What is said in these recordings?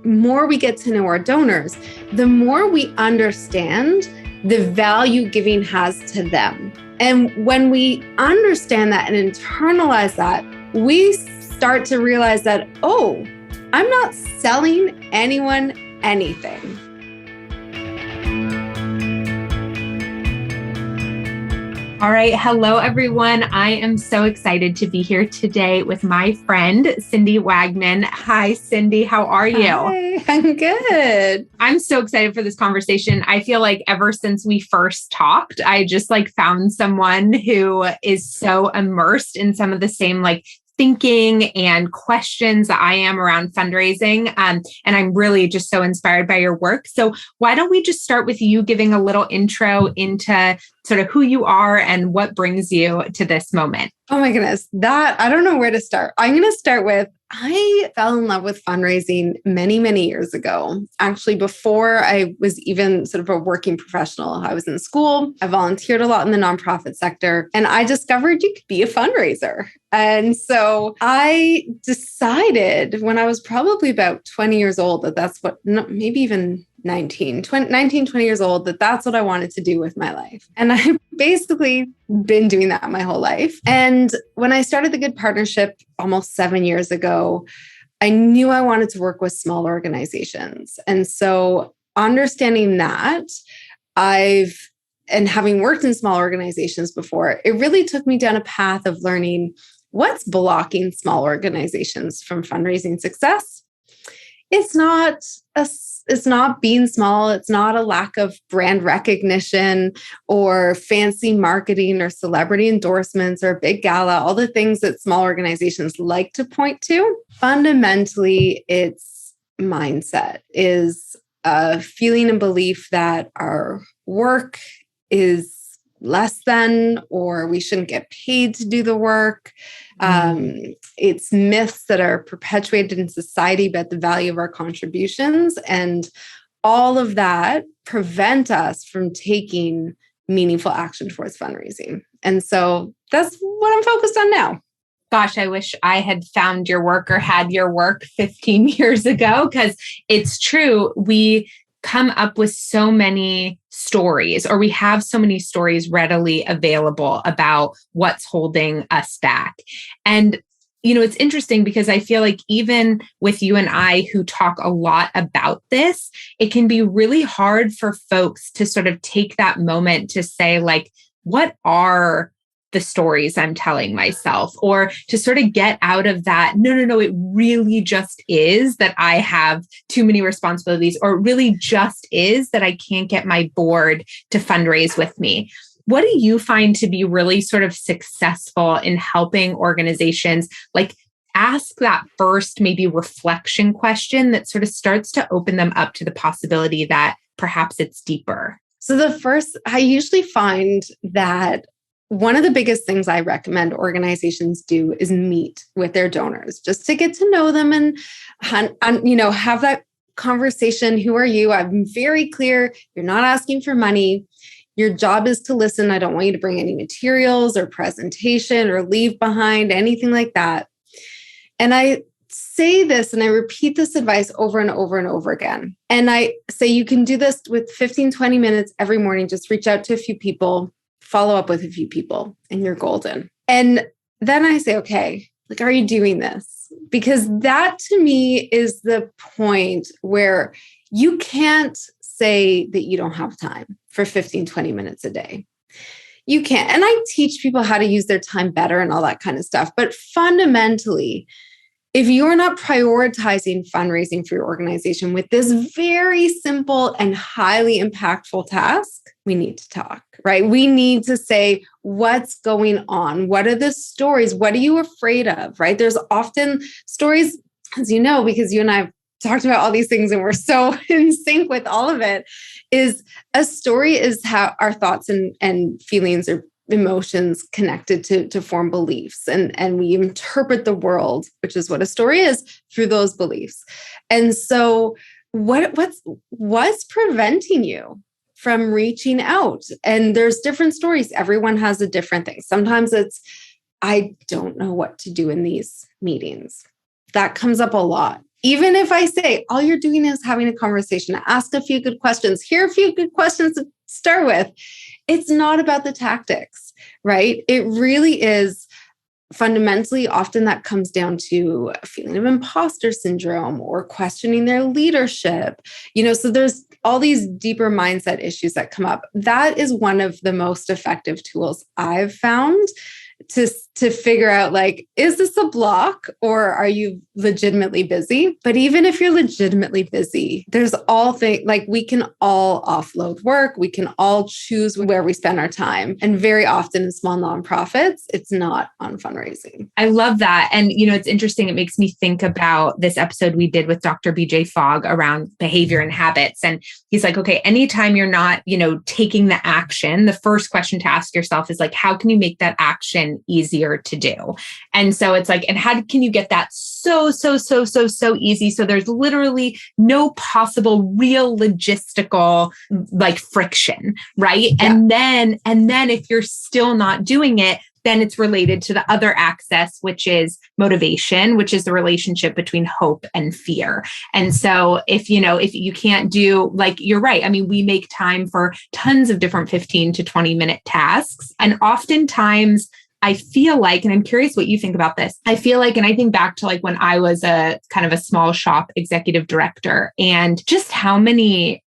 more we get to know our donors, the more we understand the value giving has to them. And when we understand that and internalize that, we start to realize that, oh, I'm not selling anyone anything. All right. Hello, everyone. I am so excited to be here today with my friend, Cindy Wagman. Hi, Cindy. How are you? Hi, I'm good. I'm so excited for this conversation. I feel like ever since we first talked, I just found someone who is so immersed in some of the same thinking and questions that I am around fundraising. And I'm really just so inspired by your work. So why don't we just start with you giving a little intro into sort of who you are and what brings you to this moment? Oh my goodness, I don't know where to start. I'm going to start with, I fell in love with fundraising many, many years ago. Actually, before I was even sort of a working professional, I was in school. I volunteered a lot in the nonprofit sector, and I discovered you could be a fundraiser. And so I decided when I was probably about 20 years old maybe even 20 years old, that's what I wanted to do with my life. And I've basically been doing that my whole life. And when I started the Good Partnership almost 7 years ago, I knew I wanted to work with small organizations. And so understanding that, and having worked in small organizations before, it really took me down a path of learning what's blocking small organizations from fundraising success. It's not being small. It's not a lack of brand recognition or fancy marketing or celebrity endorsements or a big gala, all the things that small organizations like to point to. Fundamentally, it's mindset, is a feeling and belief that our work is less than, or we shouldn't get paid to do the work. It's myths that are perpetuated in society about the value of our contributions. And all of that prevent us from taking meaningful action towards fundraising. And so that's what I'm focused on now. Gosh, I wish I had found your work or had your work 15 years ago, because it's true. We come up with so many stories, or we have so many stories readily available about what's holding us back. And, it's interesting because I feel like even with you and I who talk a lot about this, it can be really hard for folks to sort of take that moment to say, what are the stories I'm telling myself, or to sort of get out of that. No, it really just is that I have too many responsibilities, or it really just is that I can't get my board to fundraise with me. What do you find to be really sort of successful in helping organizations ask that first maybe reflection question that sort of starts to open them up to the possibility that perhaps it's deeper? So I usually find that one of the biggest things I recommend organizations do is meet with their donors just to get to know them and have that conversation. Who are you? I'm very clear. You're not asking for money. Your job is to listen. I don't want you to bring any materials or presentation or leave behind anything like that. And I say this and I repeat this advice over and over and over again. And I say you can do this with 15, 20 minutes every morning. Just reach out to a few people, follow up with a few people, and you're golden. And then I say, okay, are you doing this? Because that to me is the point where you can't say that you don't have time for 15, 20 minutes a day. You can't. And I teach people how to use their time better and all that kind of stuff. But fundamentally, if you're not prioritizing fundraising for your organization with this very simple and highly impactful task, we need to talk, right? We need to say, what's going on? What are the stories? What are you afraid of, right? There's often stories, as you know, because you and I have talked about all these things and we're so in sync with all of it, is a story is how our thoughts and feelings or emotions connected to form beliefs. And we interpret the world, which is what a story is, through those beliefs. And so what's preventing you from reaching out? And there's different stories. Everyone has a different thing. Sometimes I don't know what to do in these meetings. That comes up a lot. Even if I say all you're doing is having a conversation, ask a few good questions, hear a few good questions to start with, it's not about the tactics, right? It really is fundamentally, often that comes down to a feeling of imposter syndrome or questioning their leadership. So there's all these deeper mindset issues that come up. That is one of the most effective tools I've found to figure out, like, is this a block or are you legitimately busy? But even if you're legitimately busy, there's all things like we can all offload work. We can all choose where we spend our time. And very often in small nonprofits, it's not on fundraising. I love that. And, it's interesting. It makes me think about this episode we did with Dr. BJ Fogg around behavior and habits. And he's like, okay, anytime you're not, taking the action, the first question to ask yourself is like, how can you make that action easier to do? And so it's like, and how can you get that so easy? So there's literally no possible real logistical like friction, right? Yeah. And then if you're still not doing it, then it's related to the other axis, which is motivation, which is the relationship between hope and fear. And so if you can't do, like, you're right. I mean, we make time for tons of different 15 to 20 minute tasks. And oftentimes I feel like, and I'm curious what you think about this. I feel like, and I think back to like when I was a kind of a small shop executive director and just how many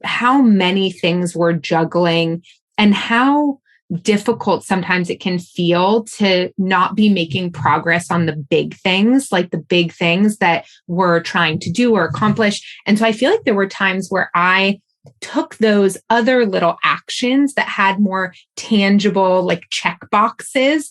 things we're juggling and how difficult sometimes it can feel to not be making progress on the big things, like the big things that we're trying to do or accomplish. And so I feel like there were times where I took those other little actions that had more tangible, like check boxes,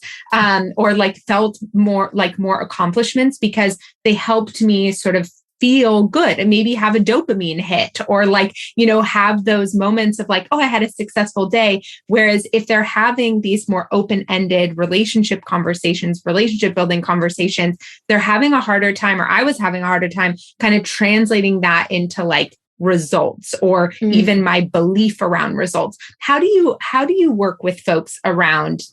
or like felt more accomplishments because they helped me sort of feel good and maybe have a dopamine hit or like, have those moments of like, oh, I had a successful day. Whereas if they're having these more open-ended relationship building conversations, they're having a harder time, or I was having a harder time kind of translating that into like results or even my belief around results. How do you work with folks around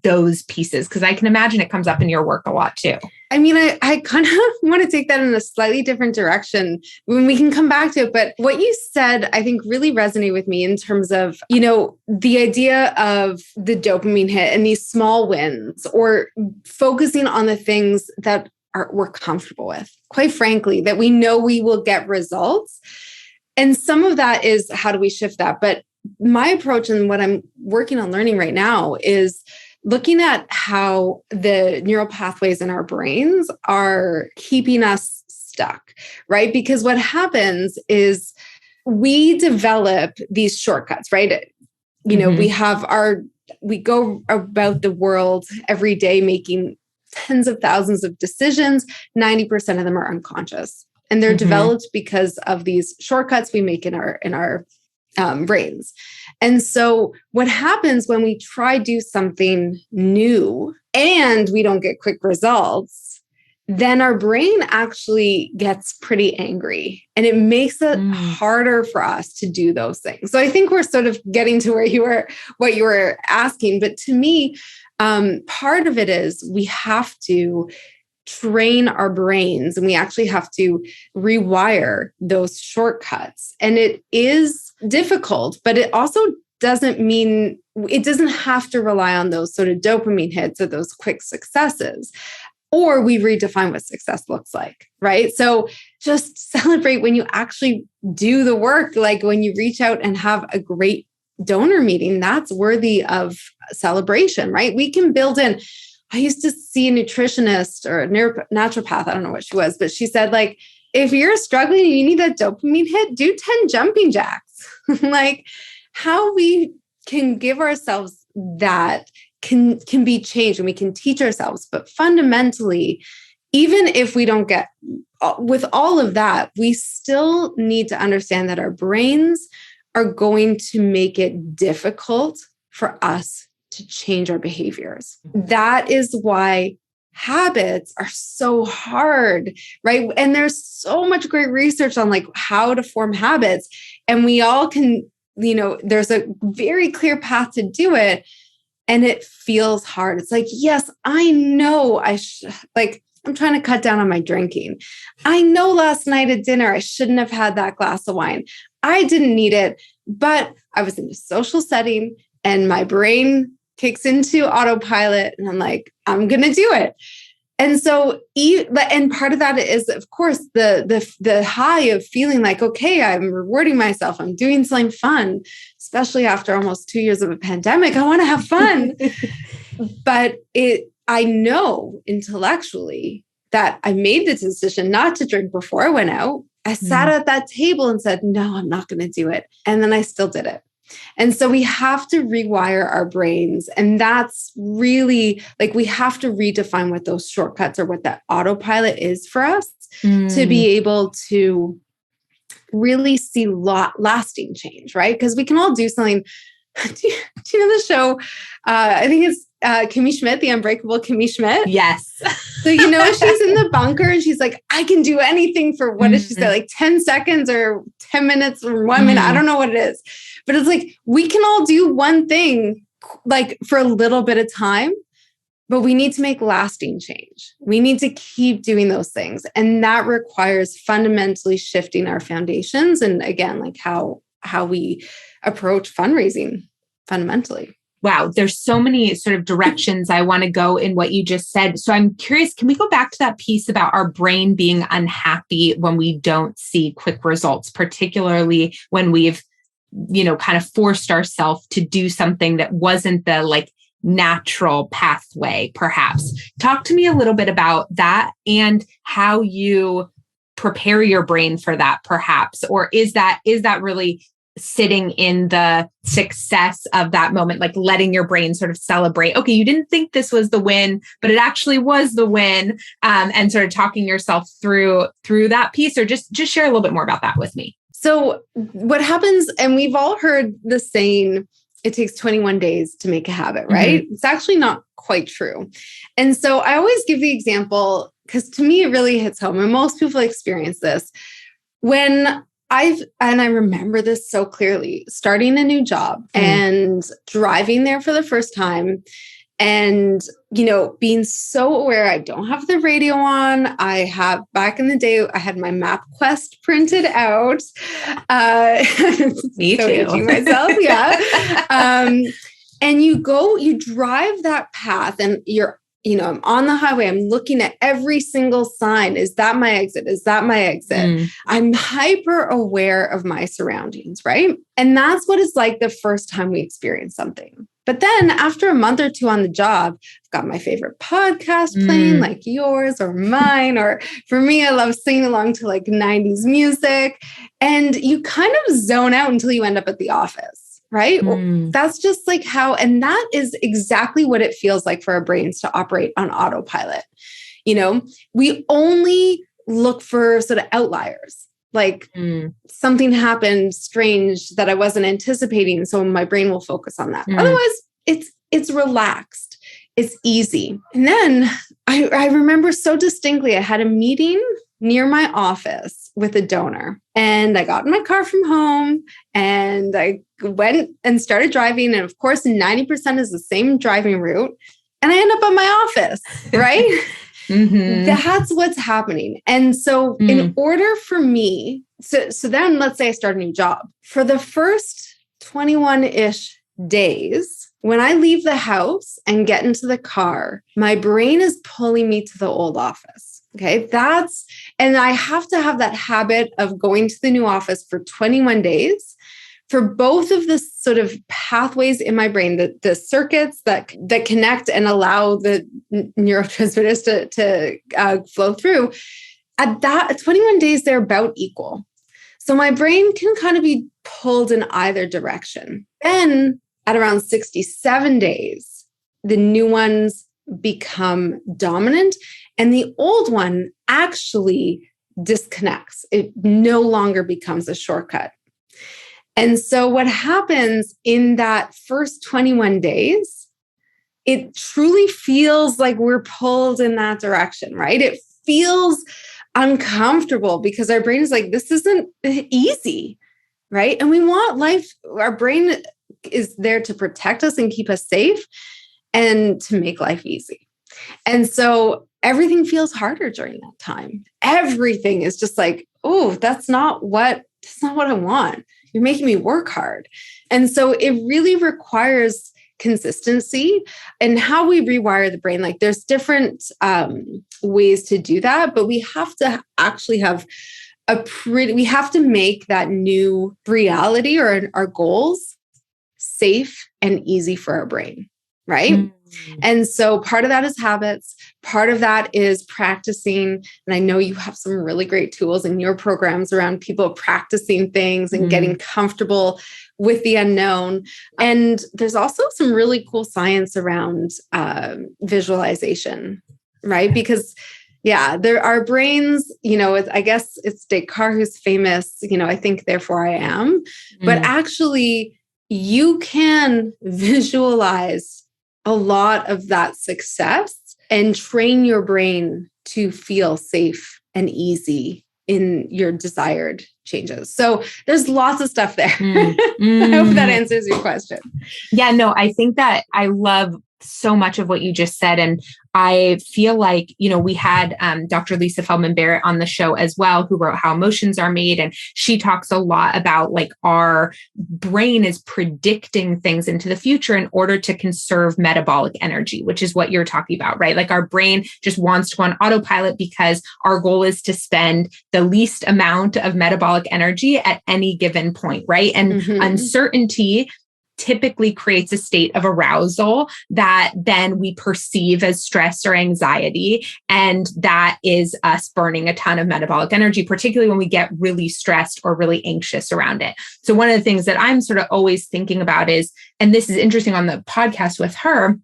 those pieces? Because I can imagine it comes up in your work a lot too. I mean, I kind of want to take that in a slightly different direction when we can come back to it. But what you said, I think really resonated with me in terms of, the idea of the dopamine hit and these small wins or focusing on the things that we're comfortable with, quite frankly, that we know we will get results. And some of that is how do we shift that? But my approach and what I'm working on learning right now is looking at how the neural pathways in our brains are keeping us stuck, right? Because what happens is we develop these shortcuts, right? We go about the world every day making tens of thousands of decisions. 90% of them are unconscious. And they're developed because of these shortcuts we make in our brains. And so what happens when we try do something new and we don't get quick results, then our brain actually gets pretty angry and it makes it harder for us to do those things. So I think we're sort of getting to what you were asking. But to me, part of it is we have to train our brains and we actually have to rewire those shortcuts. And it is difficult, but it also doesn't mean it doesn't have to rely on those sort of dopamine hits or those quick successes, or we redefine what success looks like, right? So just celebrate when you actually do the work, like when you reach out and have a great donor meeting, that's worthy of celebration, right? We can build in. I used to see a nutritionist or a naturopath, I don't know what she was, but she said, like, if you're struggling and you need that dopamine hit, do 10 jumping jacks. Like how we can give ourselves that can be changed and we can teach ourselves. But fundamentally, even if we don't get with all of that, we still need to understand that our brains are going to make it difficult for us to change our behaviors. That is why habits are so hard, right? And there's so much great research on like how to form habits. And we all can, there's a very clear path to do it. And it feels hard. It's like, yes, I know I'm trying to cut down on my drinking. I know last night at dinner, I shouldn't have had that glass of wine. I didn't need it, but I was in a social setting and my brain kicks into autopilot and I'm like, I'm going to do it. And so, and part of that is, of course, the high of feeling like, okay, I'm rewarding myself. I'm doing something fun, especially after almost 2 years of a pandemic. I want to have fun. But I know intellectually that I made the decision not to drink before I went out. I sat at that table and said, no, I'm not going to do it. And then I still did it. And so we have to rewire our brains. And that's really like, we have to redefine what those shortcuts or what that autopilot is for us to be able to really see lasting change, right? Because we can all do something. Do you know the show? I think it's Kimmy Schmidt, the Unbreakable Kimmy Schmidt. Yes. So, she's in the bunker and she's like, I can do anything for what did she say? Like 10 seconds or 10 minutes or 1 minute. I don't know what it is, but it's like, we can all do one thing like for a little bit of time, but we need to make lasting change. We need to keep doing those things. And that requires fundamentally shifting our foundations. And again, like how we approach fundraising fundamentally. Wow, there's so many sort of directions I want to go in what you just said. So I'm curious, can we go back to that piece about our brain being unhappy when we don't see quick results, particularly when we've, kind of forced ourselves to do something that wasn't the like natural pathway, perhaps. Talk to me a little bit about that and how you prepare your brain for that, perhaps, or is that really sitting in the success of that moment, like letting your brain sort of celebrate, okay, you didn't think this was the win, but it actually was the win, and sort of talking yourself through that piece, or just share a little bit more about that with me. So what happens, and we've all heard the saying, it takes 21 days to make a habit, right? It's actually not quite true. And so I always give the example, because to me, it really hits home, and most people experience this. When I remember this so clearly, starting a new job and driving there for the first time and, being so aware I don't have the radio on. Back in the day, I had my MapQuest printed out. Me too. Aging myself, yeah. And you drive that path and I'm on the highway. I'm looking at every single sign. Is that my exit? Is that my exit? I'm hyper aware of my surroundings, right? And that's what it's like the first time we experience something. But then after a month or two on the job, I've got my favorite podcast playing, like yours or mine. Or for me, I love singing along to like 90s music. And you kind of zone out until you end up at the office. Right? That's just like and that is exactly what it feels like for our brains to operate on autopilot. We only look for sort of outliers, like something happened strange that I wasn't anticipating. So my brain will focus on that. Otherwise, it's relaxed. It's easy. And then I remember so distinctly, I had a meeting near my office with a donor. And I got in my car from home and I went and started driving. And of course, 90% is the same driving route. And I end up at my office, right? That's what's happening. And so in order for me, so then let's say I start a new job. For the first 21-ish days, when I leave the house and get into the car, my brain is pulling me to the old office. Okay, and I have to have that habit of going to the new office for 21 days for both of the sort of pathways in my brain, the circuits that connect and allow the neurotransmitters to flow through. At 21 days, they're about equal. So my brain can kind of be pulled in either direction. Then at around 67 days, the new ones become dominant. And the old one actually disconnects. It no longer becomes a shortcut. And so what happens in that first 21 days, it truly feels like we're pulled in that direction, right? It feels uncomfortable because our brain is like, this isn't easy, right? And we want life, our brain is there to protect us and keep us safe and to make life easy. And so everything feels harder during that time. Everything is just like, oh, that's not what I want. You're making me work hard. And so it really requires consistency and how we rewire the brain. Like there's different ways to do that, but we have to actually have we have to make that new reality or our goals safe and easy for our brain, right? Mm-hmm. And so part of that is habits. Part of that is practicing. And I know you have some really great tools in your programs around people practicing things and getting comfortable with the unknown. And there's also some really cool science around visualization, right? Because our brains, I guess it's Descartes who's famous, I think, therefore I am. But actually, you can visualize a lot of that success and train your brain to feel safe and easy in your desired changes. So there's lots of stuff there. I hope that answers your question. Yeah, no, I think that I love so much of what you just said. And I feel like, we had Dr. Lisa Feldman Barrett on the show as well, who wrote How Emotions Are Made. And she talks a lot about like our brain is predicting things into the future in order to conserve metabolic energy, which is what you're talking about, right? Like our brain just wants to go on autopilot because our goal is to spend the least amount of metabolic energy at any given point, right? And uncertainty typically creates a state of arousal that then we perceive as stress or anxiety. And that is us burning a ton of metabolic energy, particularly when we get really stressed or really anxious around it. So one of the things that I'm sort of always thinking about is, and this is interesting on the podcast with her,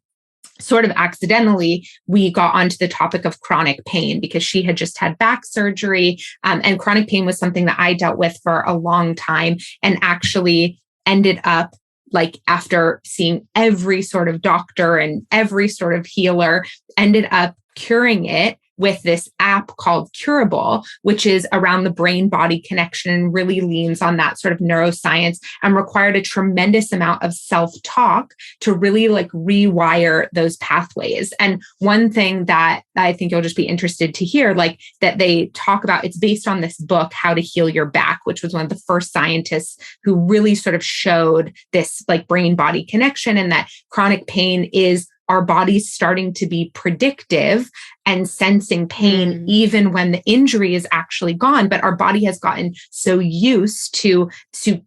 sort of accidentally, we got onto the topic of chronic pain because she had just had back surgery. And chronic pain was something that I dealt with for a long time and actually ended up, like after seeing every sort of doctor and every sort of healer, ended up curing it with this app called Curable, which is around the brain-body connection and really leans on that sort of neuroscience and required a tremendous amount of self-talk to really like rewire those pathways. And one thing that I think you'll just be interested to hear, like that they talk about, it's based on this book, How to Heal Your Back, which was one of the first scientists who really sort of showed this like brain-body connection, and that chronic pain is our body's starting to be predictive and sensing pain even when the injury is actually gone. But our body has gotten so used to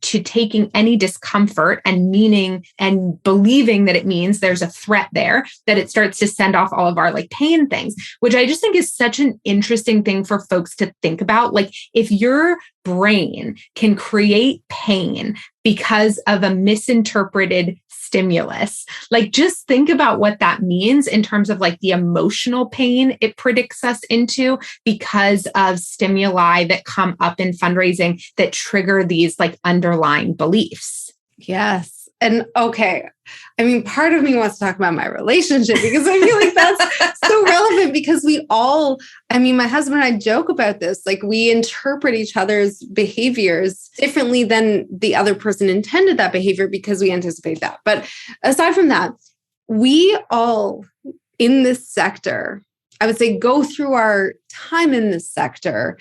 taking any discomfort and meaning and believing that it means there's a threat there, that it starts to send off all of our like pain things, which I just think is such an interesting thing for folks to think about. Like if your brain can create pain because of a misinterpreted stimulus, like just think about what that means in terms of like the emotional pain it predicts us into because of stimuli that come up in fundraising that trigger these like underlying beliefs. Yes. And okay, I mean, part of me wants to talk about my relationship because I feel like that's so relevant because my husband and I joke about this, like we interpret each other's behaviors differently than the other person intended that behavior because we anticipate that. But aside from that, we all in this sector, I would say, go through our time in this sector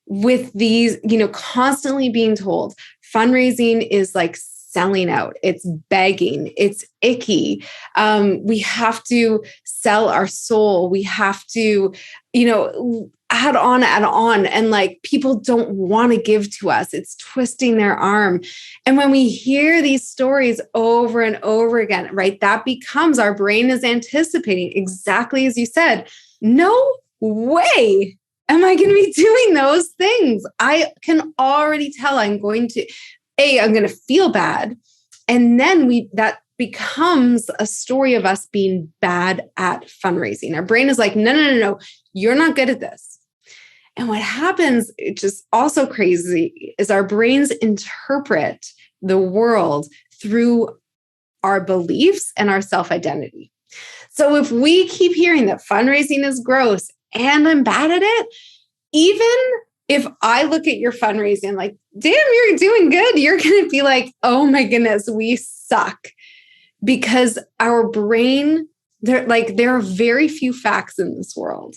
with these, constantly being told fundraising is like selling out. It's begging. It's icky. We have to sell our soul. We have to, add on. And like people don't want to give to us. It's twisting their arm. And when we hear these stories over and over again, right, that becomes our brain is anticipating exactly as you said, no way am I going to be doing those things. I can already tell I'm going to feel bad. And then that becomes a story of us being bad at fundraising. Our brain is like, no, you're not good at this. And what happens, it's just also crazy, is our brains interpret the world through our beliefs and our self-identity. So if we keep hearing that fundraising is gross and I'm bad at it, even if I look at your fundraising like, damn, you're doing good, you're going to be like, oh my goodness, we suck. Because our brain there are very few facts in this world.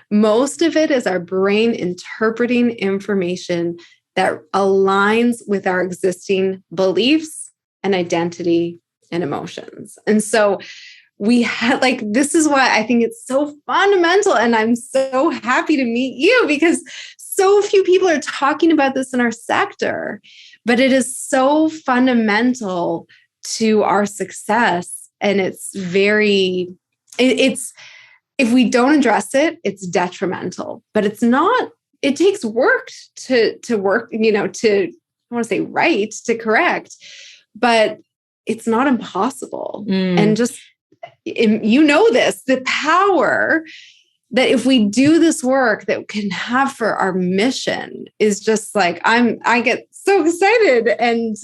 Most of it is our brain interpreting information that aligns with our existing beliefs and identity and emotions. And so we had this is why I think it's so fundamental. And I'm so happy to meet you because so few people are talking about this in our sector, but it is so fundamental to our success. And it's if we don't address it, it's detrimental, but it's not, it takes work to work, I want to say right, to correct, but it's not impossible. And just, the power that if we do this work that we can have for our mission is just I get so excited. And,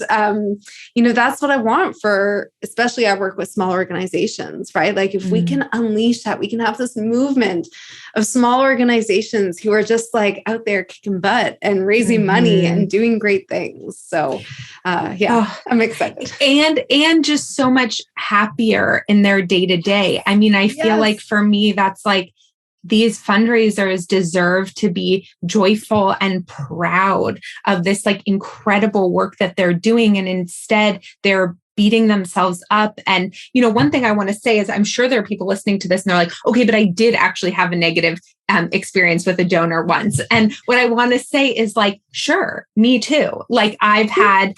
that's what I want for, especially I work with small organizations, right? If we can unleash that, we can have this movement of small organizations who are just out there kicking butt and raising money and doing great things. So, I'm excited. And just so much happier in their day to day. I mean, I feel like for me, that's these fundraisers deserve to be joyful and proud of this incredible work that they're doing. And instead they're beating themselves up. And, one thing I want to say is I'm sure there are people listening to this and they're like, okay, but I did actually have a negative experience with a donor once. And what I want to say is sure, me too. I've had,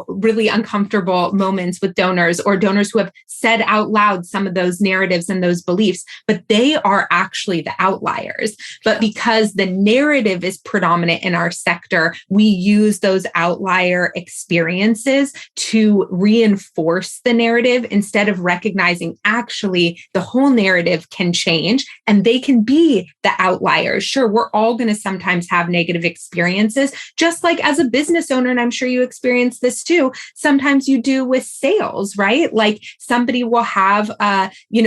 really uncomfortable moments with donors or donors who have said out loud some of those narratives and those beliefs, but they are actually the outliers. But because the narrative is predominant in our sector, we use those outlier experiences to reinforce the narrative instead of recognizing actually the whole narrative can change and they can be the outliers. Sure, we're all going to sometimes have negative experiences, just like as a business owner, and I'm sure you experience this too. Sometimes you do with sales, right? Somebody will have,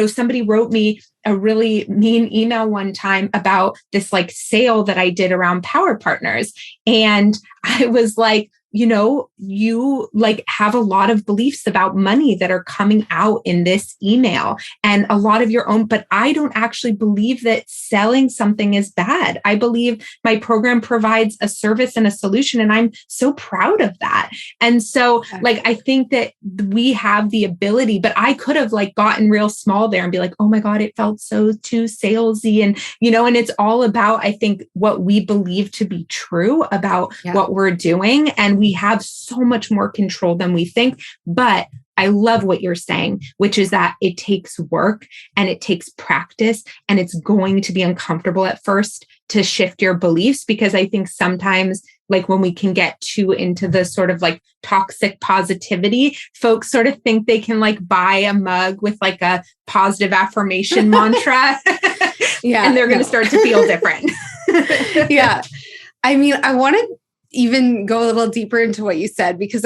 somebody wrote me a really mean email one time about this sale that I did around Power Partners. And I was like, you have a lot of beliefs about money that are coming out in this email and a lot of your own, but I don't actually believe that selling something is bad. I believe my program provides a service and a solution, and I'm so proud of that. And so I think that we have the ability, but I could have gotten real small there and be like, oh my God, it felt so too salesy. And, and it's all about, I think, what we believe to be true about what we're doing. And we have so much more control than we think. But I love what you're saying, which is that it takes work and it takes practice, and it's going to be uncomfortable at first to shift your beliefs, because I think sometimes when we can get too into the sort of toxic positivity, folks sort of think they can buy a mug with a positive affirmation mantra. And they're going to start to feel different. I mean, I want to even go a little deeper into what you said, because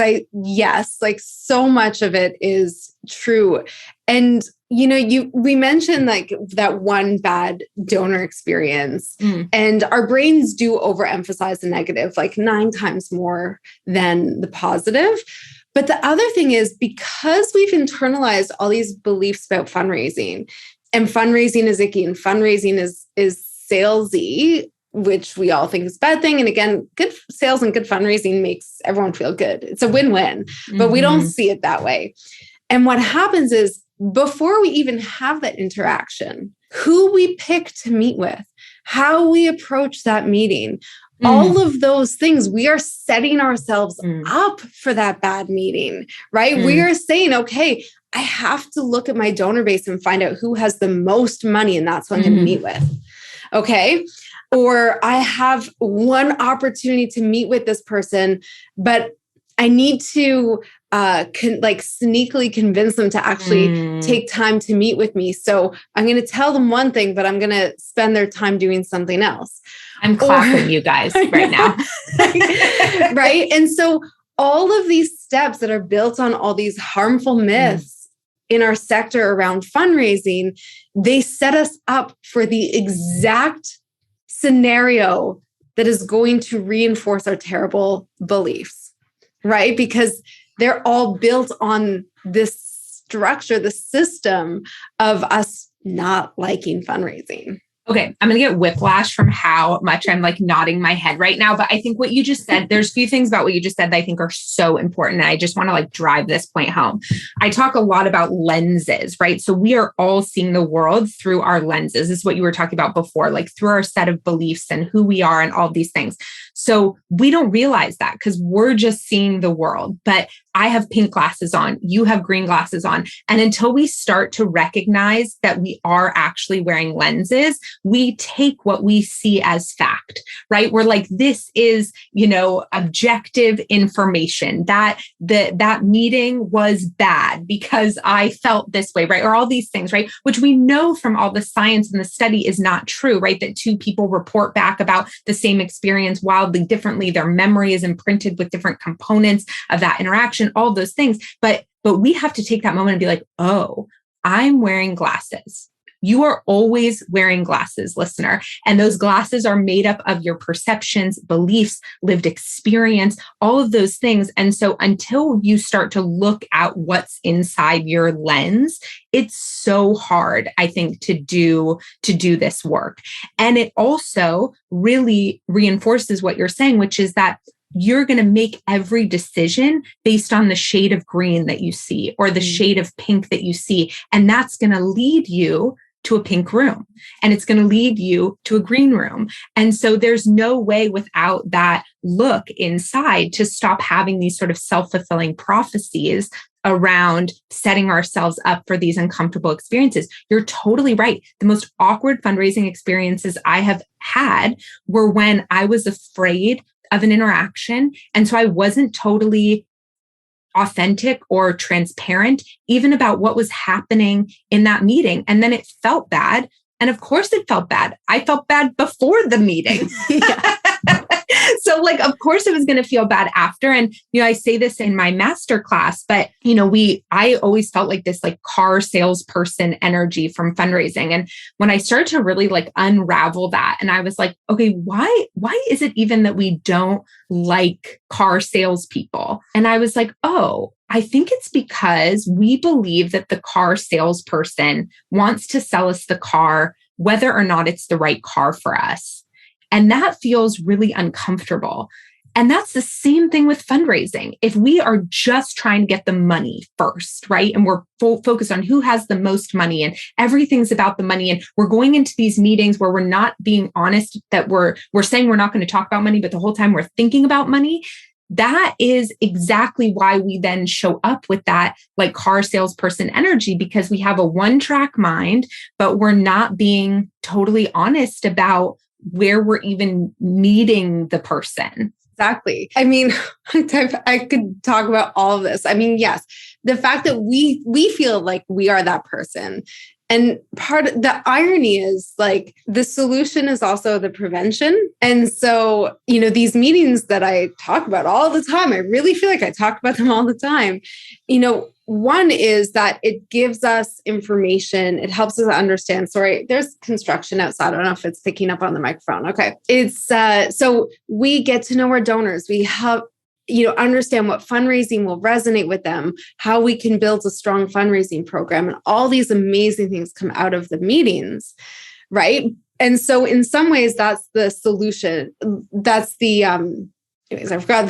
so much of it is true. And, we mentioned that one bad donor experience, and our brains do overemphasize the negative, 9 times more than the positive. But the other thing is, because we've internalized all these beliefs about fundraising, and fundraising is icky and fundraising is salesy, which we all think is a bad thing. And again, good sales and good fundraising makes everyone feel good. It's a win-win, but we don't see it that way. And what happens is, before we even have that interaction, who we pick to meet with, how we approach that meeting, all of those things, we are setting ourselves up for that bad meeting, right? We are saying, okay, I have to look at my donor base and find out who has the most money, and that's what I'm going to meet with. Okay. Or I have one opportunity to meet with this person, but I need to sneakily convince them to actually take time to meet with me. So I'm going to tell them one thing, but I'm going to spend their time doing something else. I'm clapping you guys right now. Right. And so all of these steps that are built on all these harmful myths in our sector around fundraising, they set us up for the exact scenario that is going to reinforce our terrible beliefs, right? Because they're all built on this structure, the system of us not liking fundraising. Okay, I'm going to get whiplash from how much I'm like nodding my head right now. But I think what you just said, there's a few things about what you just said that I think are so important. And I just want to like drive this point home. I talk a lot about lenses, right? So we are all seeing the world through our lenses. This is what you were talking about before, like through our set of beliefs and who we are and all these things. So we don't realize that because we're just seeing the world. But I have pink glasses on, you have green glasses on. And until we start to recognize that we are actually wearing lenses, we take what we see as fact, right? We're like, this is, objective information that that meeting was bad because I felt this way, right? Or all these things, right? Which we know from all the science and the study is not true, right? That two people report back about the same experience wildly differently. Their memory is imprinted with different components of that interaction, all those things. But we have to take that moment and be like, oh, I'm wearing glasses. You are always wearing glasses, listener. And those glasses are made up of your perceptions, beliefs, lived experience, all of those things. And so until you start to look at what's inside your lens, it's so hard, I think, to do this work. And it also really reinforces what you're saying, which is that you're going to make every decision based on the shade of green that you see or the shade of pink that you see. And that's going to lead you to a pink room, and it's going to lead you to a green room. And so there's no way without that look inside to stop having these sort of self-fulfilling prophecies around setting ourselves up for these uncomfortable experiences. You're totally right. The most awkward fundraising experiences I have had were when I was afraid of an interaction. And so I wasn't totally authentic or transparent, even about what was happening in that meeting. And then it felt bad. And of course it felt bad. I felt bad before the meeting. So like, of course it was going to feel bad after. And, I say this in my master class, but, I always felt like this like car salesperson energy from fundraising. And when I started to really like unravel that, and I was like, okay, why is it even that we don't like car salespeople? And I was like, oh, I think it's because we believe that the car salesperson wants to sell us the car, whether or not it's the right car for us. And that feels really uncomfortable. And that's the same thing with fundraising. If we are just trying to get the money first, right? And we're focused on who has the most money and everything's about the money. And we're going into these meetings where we're not being honest, that we're saying we're not going to talk about money, but the whole time we're thinking about money. That is exactly why we then show up with that like car salesperson energy, because we have a one-track mind, but we're not being totally honest about where we're even meeting the person. Exactly. I mean, I could talk about all of this. I mean, yes, the fact that we feel like we are that person. And part of the irony is like the solution is also the prevention. And so, these meetings that I talk about all the time, I really feel like I talk about them all the time. One is that it gives us information. It helps us understand. Sorry, there's construction outside. I don't know if it's picking up on the microphone. Okay. It's so we get to know our donors. We help understand what fundraising will resonate with them, how we can build a strong fundraising program, and all these amazing things come out of the meetings, right? And so in some ways, that's the solution. That's the, anyways, I forgot.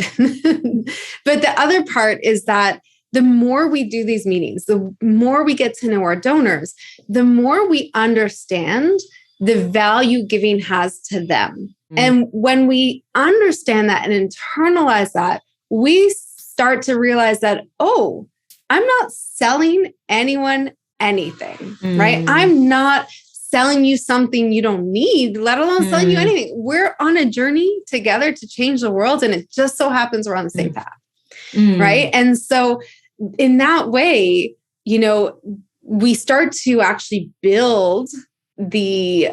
But the other part is that the more we do these meetings, the more we get to know our donors, the more we understand the value giving has to them. And when we understand that and internalize that, we start to realize that, oh, I'm not selling anyone anything, right? I'm not selling you something you don't need, let alone selling you anything. We're on a journey together to change the world. And it just so happens we're on the same path, right? And so in that way, we start to actually build the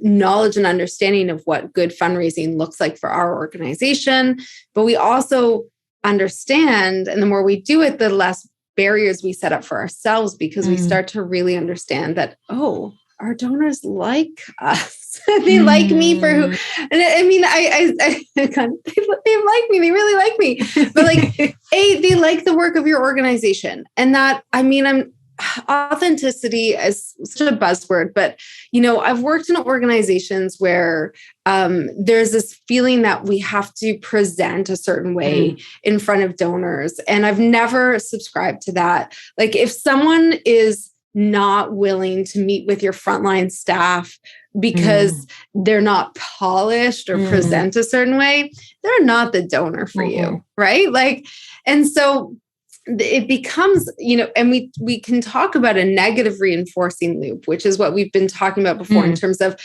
knowledge and understanding of what good fundraising looks like for our organization. But we also understand, and the more we do it, the less barriers we set up for ourselves, because we start to really understand that, oh, our donors like us. They like me for who, and I mean, I they like me. They really like me. But like, they like the work of your organization. And that, I mean, authenticity is such a buzzword, but, I've worked in organizations where there's this feeling that we have to present a certain way in front of donors. And I've never subscribed to that. Like, if someone is not willing to meet with your frontline staff because they're not polished or present a certain way, they're not the donor for you, right? Like, and so it becomes, and we can talk about a negative reinforcing loop, which is what we've been talking about before in terms of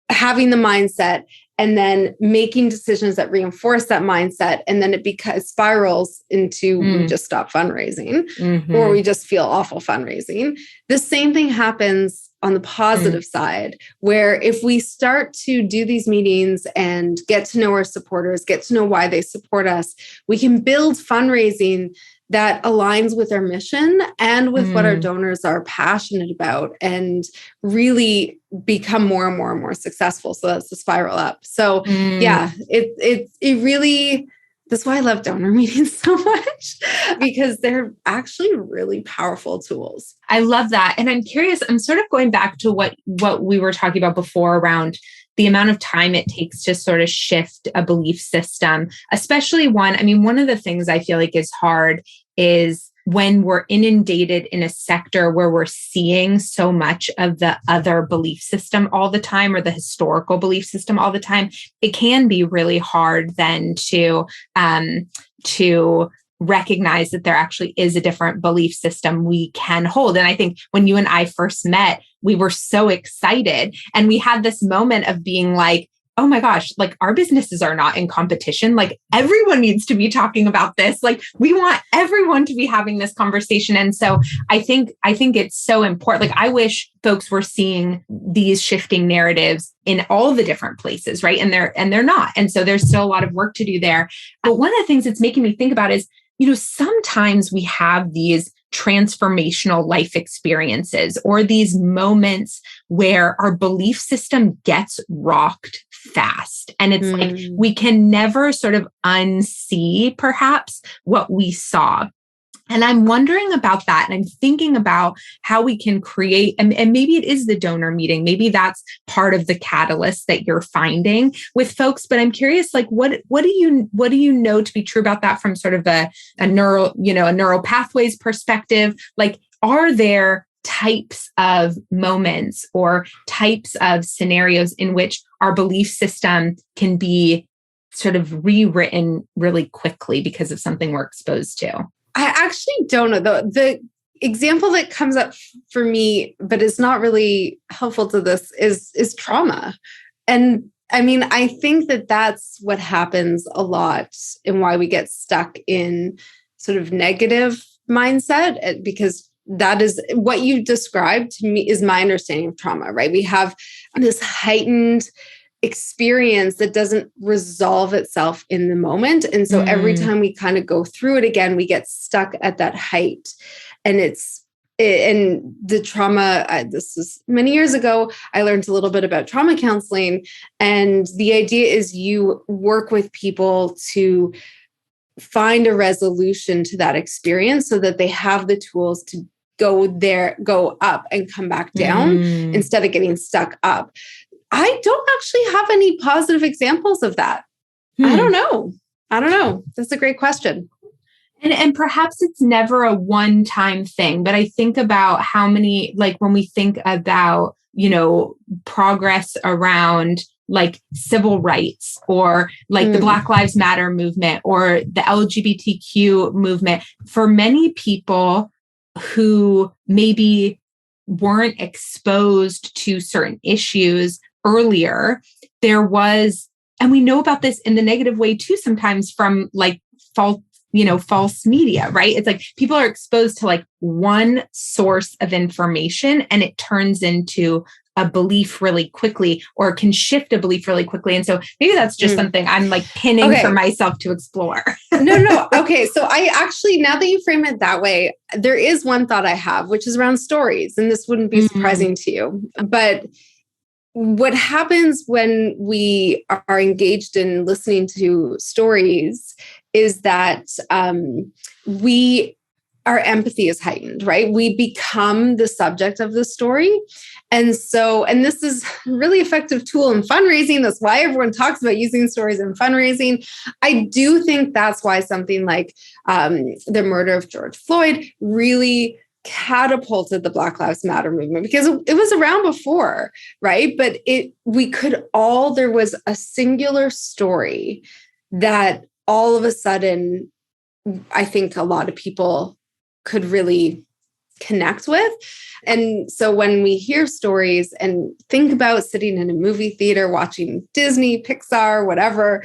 having the mindset and then making decisions that reinforce that mindset. And then it spirals into we just stop fundraising or we just feel awful fundraising. The same thing happens on the positive side, where if we start to do these meetings and get to know our supporters, get to know why they support us, we can build fundraising that aligns with our mission and with what our donors are passionate about and really become more and more and more successful. So that's the spiral up. So yeah, it really, that's why I love donor meetings so much, because they're actually really powerful tools. I love that. And I'm curious, I'm sort of going back to what we were talking about before around the amount of time it takes to sort of shift a belief system, especially one of the things I feel like is hard is when we're inundated in a sector where we're seeing so much of the other belief system all the time, or the historical belief system all the time. It can be really hard then to recognize that there actually is a different belief system we can hold. And I think when you and I first met, we were so excited. And we had this moment of being like, oh my gosh, like our businesses are not in competition. Like everyone needs to be talking about this. Like we want everyone to be having this conversation. And so I think it's so important. Like I wish folks were seeing these shifting narratives in all the different places, right? And they're not. And so there's still a lot of work to do there. But one of the things it's making me think about is, sometimes we have these transformational life experiences or these moments where our belief system gets rocked fast. And it's like, we can never sort of unsee perhaps what we saw. And I'm wondering about that. And I'm thinking about how we can create, and maybe it is the donor meeting. Maybe that's part of the catalyst that you're finding with folks. But I'm curious, like, what do you know to be true about that from sort of a neural pathways perspective? Like, are there types of moments or types of scenarios in which our belief system can be sort of rewritten really quickly because of something we're exposed to? I actually don't know. The example that comes up for me, but is not really helpful to this, is trauma. And I mean, I think that that's what happens a lot and why we get stuck in sort of negative mindset, because that is what you described to me is my understanding of trauma, right? We have this heightened experience that doesn't resolve itself in the moment. And so every time we kind of go through it again, we get stuck at that height. And the trauma, this was many years ago, I learned a little bit about trauma counseling. And the idea is you work with people to find a resolution to that experience so that they have the tools to go up and come back down instead of getting stuck up. I don't actually have any positive examples of that. I don't know. That's a great question. And perhaps it's never a one-time thing, but I think about how many, like when we think about, progress around like civil rights or like the Black Lives Matter movement or the LGBTQ movement, for many people who maybe weren't exposed to certain issues earlier, there was, and we know about this in the negative way too, sometimes from like false media, right? It's like people are exposed to like one source of information and it turns into a belief really quickly or can shift a belief really quickly. And so maybe that's just something I'm like pinning for myself to explore. No. Okay. So I actually, now that you frame it that way, there is one thought I have, which is around stories. And this wouldn't be surprising to you. But what happens when we are engaged in listening to stories is that our empathy is heightened, right? We become the subject of the story. And this is a really effective tool in fundraising. That's why everyone talks about using stories in fundraising. I do think that's why something like the murder of George Floyd really catapulted the Black Lives Matter movement, because it was around before, right? But there was a singular story that all of a sudden, I think a lot of people could really connect with. And so when we hear stories and think about sitting in a movie theater, watching Disney, Pixar, whatever,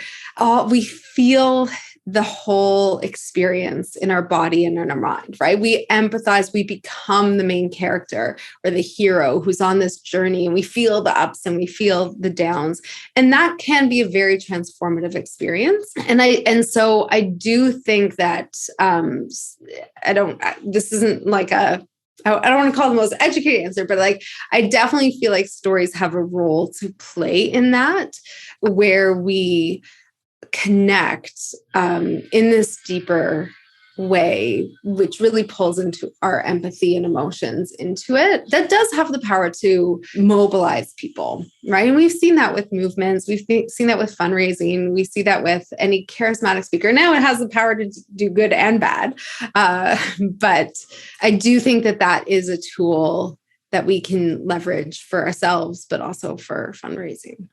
we feel the whole experience in our body and in our mind, right? We empathize, we become the main character or the hero who's on this journey, and we feel the ups and we feel the downs. And that can be a very transformative experience. And so I do think that this isn't like I don't want to call the most educated answer, but like, I definitely feel like stories have a role to play in that, where we connect in this deeper way, which really pulls into our empathy and emotions into it. That does have the power to mobilize people, right? And we've seen that with movements. We've seen that with fundraising. We see that with any charismatic speaker. Now it has the power to do good and bad. But I do think that is a tool that we can leverage for ourselves, but also for fundraising.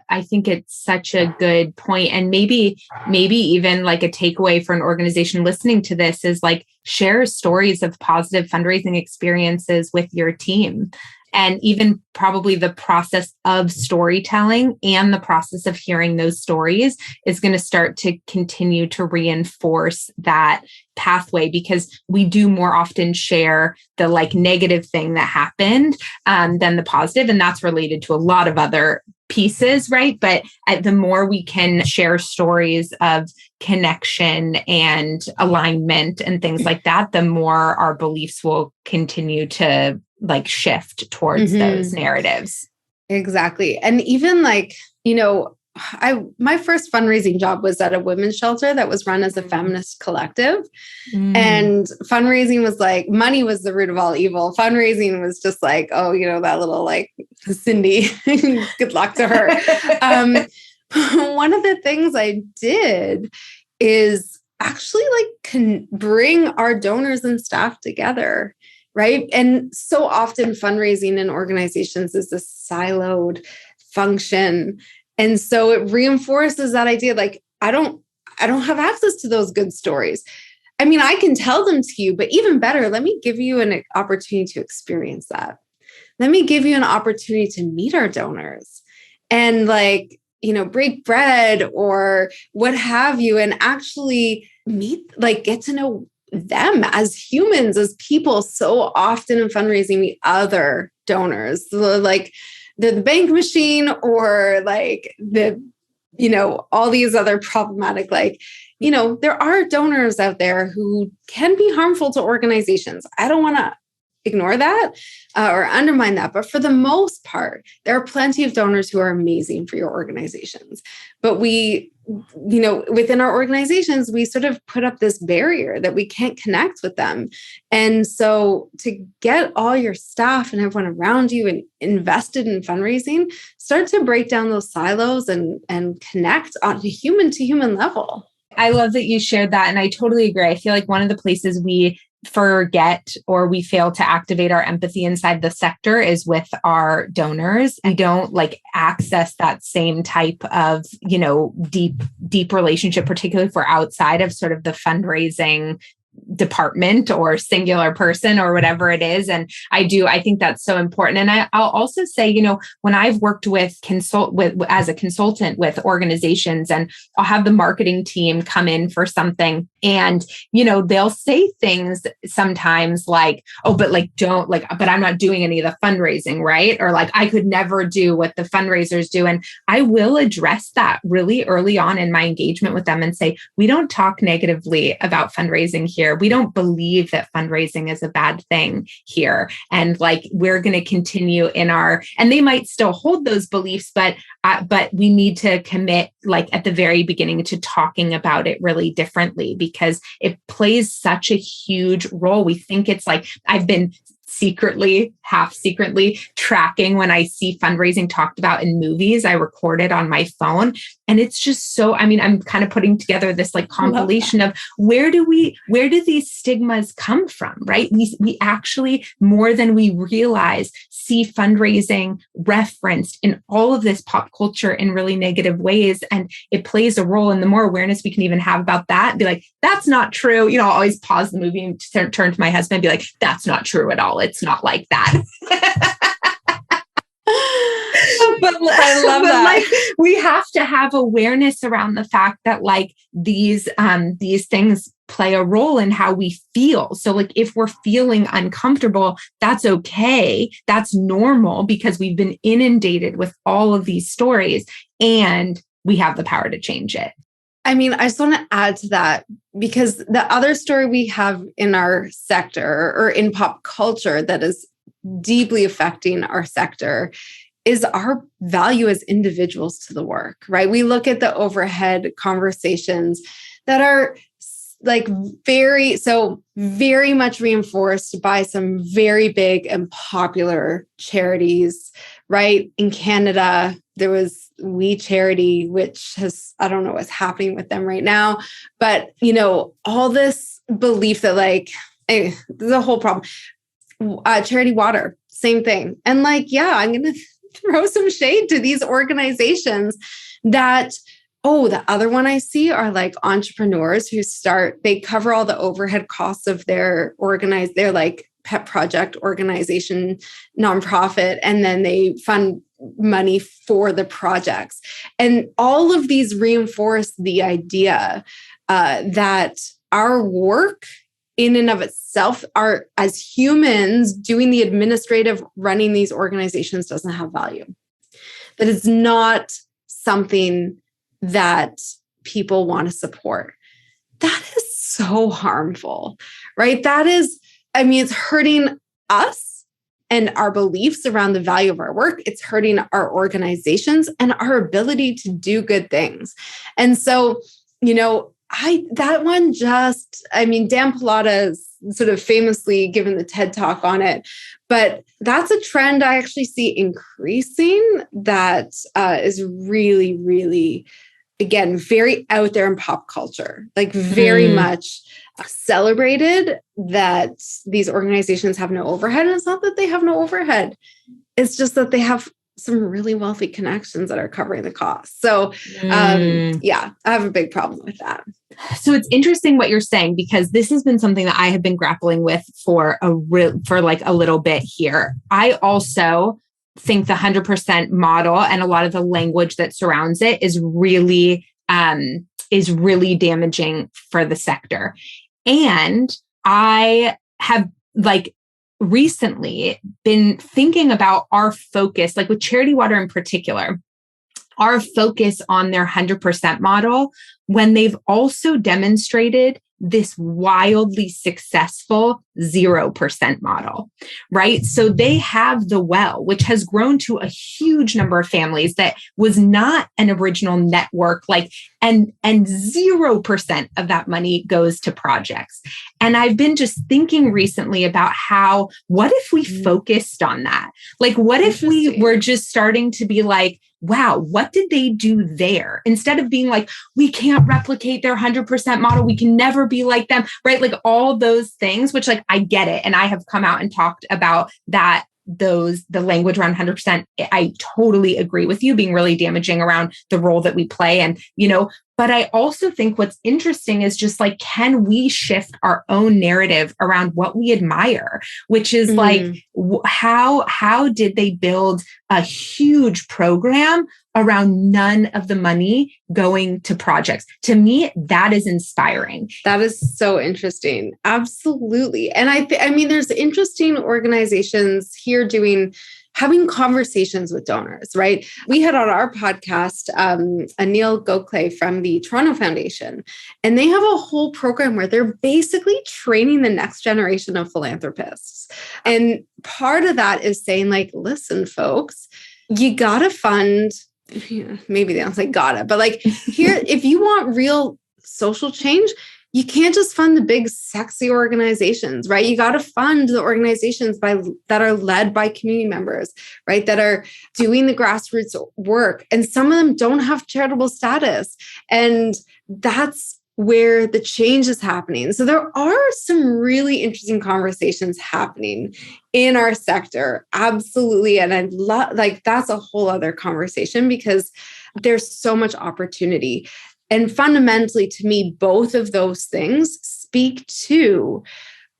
I think it's such a good point. And maybe even like a takeaway for an organization listening to this is like, share stories of positive fundraising experiences with your team. And even probably the process of storytelling and the process of hearing those stories is going to start to continue to reinforce that pathway, because we do more often share the like negative thing that happened than the positive. And that's related to a lot of other pieces, right? But the more we can share stories of connection and alignment and things like that, the more our beliefs will continue to like shift towards those narratives. Exactly. And even like, my first fundraising job was at a women's shelter that was run as a feminist collective. And fundraising was like, money was the root of all evil. Fundraising was just like, that little like Cindy, good luck to her. One of the things I did is actually like bring our donors and staff together. Right. And so often fundraising in organizations is a siloed function. And so it reinforces that idea, like, I don't have access to those good stories. I mean, I can tell them to you, but even better, let me give you an opportunity to experience that. Let me give you an opportunity to meet our donors and like, break bread or what have you, and actually get to know them as humans, as people. So often in fundraising, we other donors, like the bank machine or like all these other problematic, there are donors out there who can be harmful to organizations. I don't want to ignore that or undermine that. But for the most part, there are plenty of donors who are amazing for your organizations. But within our organizations, we sort of put up this barrier that we can't connect with them. And so to get all your staff and everyone around you and invested in fundraising, start to break down those silos and connect on a human to human level. I love that you shared that. And I totally agree. I feel like one of the places we forget or we fail to activate our empathy inside the sector is with our donors. We don't like access that same type of, deep relationship, particularly for outside of sort of the fundraising department or singular person or whatever it is. And I think that's so important. And I'll also say, when I've worked as a consultant with organizations, and I'll have the marketing team come in for something, And, they'll say things sometimes like, oh, but but I'm not doing any of the fundraising, right? Or like, I could never do what the fundraisers do. And I will address that really early on in my engagement with them and say, we don't talk negatively about fundraising here. We don't believe that fundraising is a bad thing here. And like, we're going to continue and they might still hold those beliefs, but we need to commit like at the very beginning to talking about it really differently, because it plays such a huge role. We think it's like, I've been half secretly tracking when I see fundraising talked about in movies. I record it on my phone. And it's just so, I'm kind of putting together this like compilation of where do these stigmas come from, right? We actually, more than we realize, see fundraising referenced in all of this pop culture in really negative ways. And it plays a role. And the more awareness we can even have about that, and be like, that's not true. I'll always pause the movie and turn to my husband and be like, that's not true at all. It's not like that. But I love that. Like, we have to have awareness around the fact that like these things play a role in how we feel. So like, if we're feeling uncomfortable, that's okay. That's normal, because we've been inundated with all of these stories and we have the power to change it. I just want to add to that, because the other story we have in our sector or in pop culture that is deeply affecting our sector is our value as individuals to the work, right? We look at the overhead conversations that are like very much reinforced by some very big and popular charities, right? In Canada, there was We Charity, which I don't know what's happening with them right now, but all this belief that like, there's a whole problem. Charity Water, same thing. And like, yeah, I'm going to throw some shade to these organizations that, the other one I see are like entrepreneurs who they cover all the overhead costs of their like pet project organization, nonprofit, and then they fund money for the projects. And all of these reinforce the idea that our work in and of itself, as humans doing the administrative running these organizations, doesn't have value. That it's not something that people want to support. That is so harmful, right? That is, it's hurting us and our beliefs around the value of our work. It's hurting our organizations and our ability to do good things. And so, Dan Pallotta's sort of famously given the TED Talk on it, but that's a trend I actually see increasing that is really, really, again, very out there in pop culture, like very much celebrated that these organizations have no overhead. And it's not that they have no overhead. It's just that they have some really wealthy connections that are covering the cost. So I have a big problem with that. So it's interesting what you're saying, because this has been something that I have been grappling with for a little bit here. I also think the 100% model and a lot of the language that surrounds it is really damaging for the sector. And I have recently been thinking about our focus, like with Charity Water in particular, our focus on their 100% model, when they've also demonstrated this wildly successful 0% model, right? So they have the well, which has grown to a huge number of families that was not an original network, and 0% of that money goes to projects. And I've been just thinking recently about what if we focused on that? Like, what if we were just starting to be like, wow, what did they do there? Instead of being like, we can't replicate their 100% model. We can never be like them, right? Like all those things, which I get it. And I have come out and talked about that, the language around 100%. I totally agree with you, being really damaging around the role that we play. And, But I also think what's interesting is just like, can we shift our own narrative around what we admire, which is like, how did they build a huge program around none of the money going to projects? To me, that is inspiring. That is so interesting. Absolutely. And I mean, there's interesting organizations here having conversations with donors, right? We had on our podcast, Anil Gokhale from the Toronto Foundation, and they have a whole program where they're basically training the next generation of philanthropists. And part of that is saying like, listen, folks, you gotta fund, maybe they don't say gotta, but like here, if you want real social change, you can't just fund the big, sexy organizations, right? You got to fund the organizations that are led by community members, right? That are doing the grassroots work. And some of them don't have charitable status. And that's where the change is happening. So there are some really interesting conversations happening in our sector. Absolutely. And I love, like, that's a whole other conversation because there's so much opportunity. And fundamentally, to me, both of those things speak to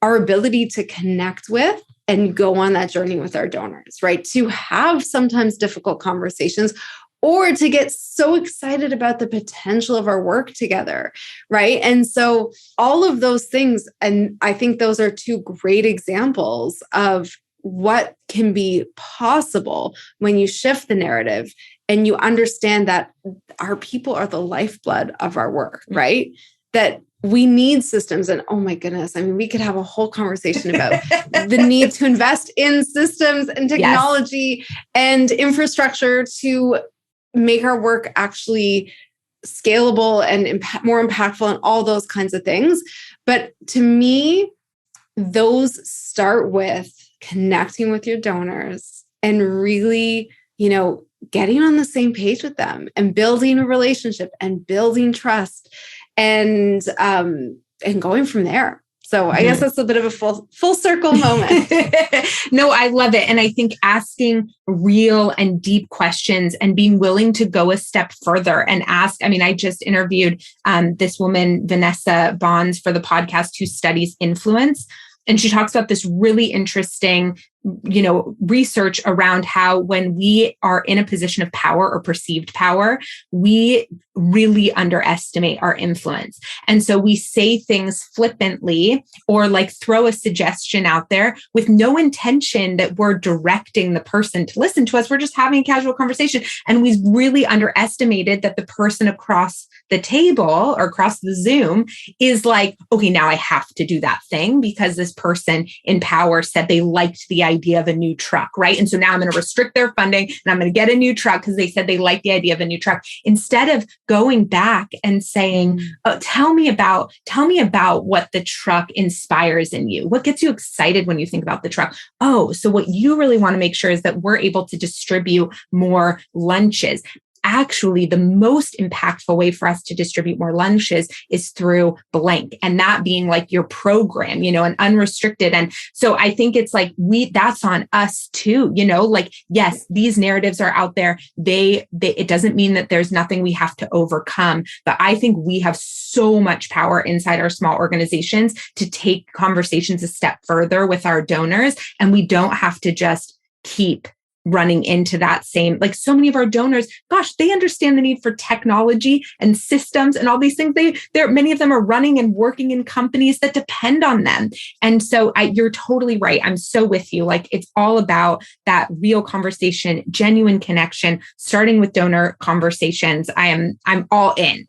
our ability to connect with and go on that journey with our donors, right? To have sometimes difficult conversations or to get so excited about the potential of our work together, right? And so all of those things, and I think those are two great examples of what can be possible when you shift the narrative and you understand that our people are the lifeblood of our work, right? That we need systems. And oh my goodness, I mean, we could have a whole conversation about the need to invest in systems and technology and infrastructure to make our work actually scalable and more impactful and all those kinds of things. But to me, those start with connecting with your donors and really, getting on the same page with them and building a relationship and building trust and going from there. So I guess that's a bit of a full circle moment. No, I love it. And I think asking real and deep questions and being willing to go a step further and ask. I mean, I just interviewed this woman, Vanessa Bonds, for the podcast who studies influence. And she talks about this really interesting, research around how when we are in a position of power or perceived power, we really underestimate our influence. And so we say things flippantly or like throw a suggestion out there with no intention that we're directing the person to listen to us. We're just having a casual conversation. And we've really underestimated that the person across the table or across the Zoom is like, okay, now I have to do that thing because this person in power said they liked the idea of a new truck, right? And so now I'm going to restrict their funding and I'm going to get a new truck because they said they like the idea of a new truck. Instead of going back and saying, oh, tell me about what the truck inspires in you. What gets you excited when you think about the truck? Oh, so what you really want to make sure is that we're able to distribute more lunches. Actually, the most impactful way for us to distribute more lunches is through blank, and that being like your program, and unrestricted. And so I think it's like that's on us too, like, yes, these narratives are out there. It doesn't mean that there's nothing we have to overcome, but I think we have so much power inside our small organizations to take conversations a step further with our donors. And we don't have to just keep running into that same, like so many of our donors, gosh, they understand the need for technology and systems and all these things. Many of them are running and working in companies that depend on them. And so you're totally right. I'm so with you. Like it's all about that real conversation, genuine connection, starting with donor conversations. I'm all in.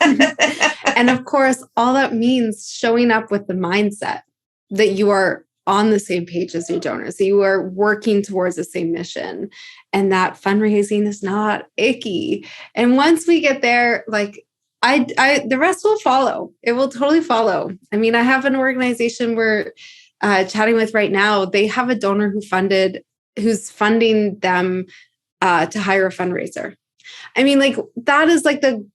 And of course, all that means showing up with the mindset that you are on the same page as your donors. So you are working towards the same mission and that fundraising is not icky. And once we get there, like the rest will follow. It will totally follow. I mean, I have an organization we're chatting with right now. They have a donor who's funding them to hire a fundraiser. I mean, like that is like the,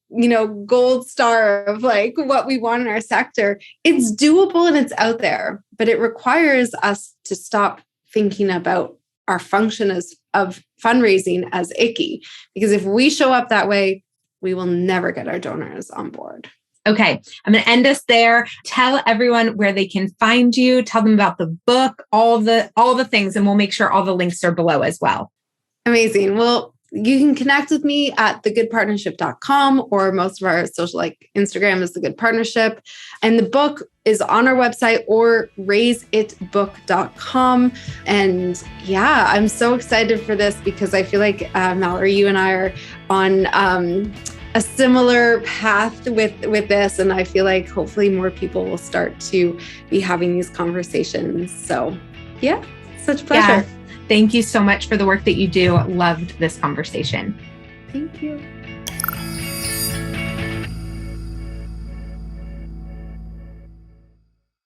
gold star of like what we want in our sector. It's doable and it's out there, but it requires us to stop thinking about our function of fundraising as icky. Because if we show up that way, we will never get our donors on board. Okay, I'm going to end us there. Tell everyone where they can find you. Tell them about the book, all the things, and we'll make sure all the links are below as well. Amazing. Well, you can connect with me at thegoodpartnership.com, or most of our social, like Instagram is The Good Partnership. And the book is on our website, or raiseitbook.com. And yeah, I'm so excited for this because I feel like Mallory, you and I are on a similar path with this. And I feel like hopefully more people will start to be having these conversations. So yeah, such a pleasure. Yeah. Thank you so much for the work that you do. Loved this conversation. Thank you.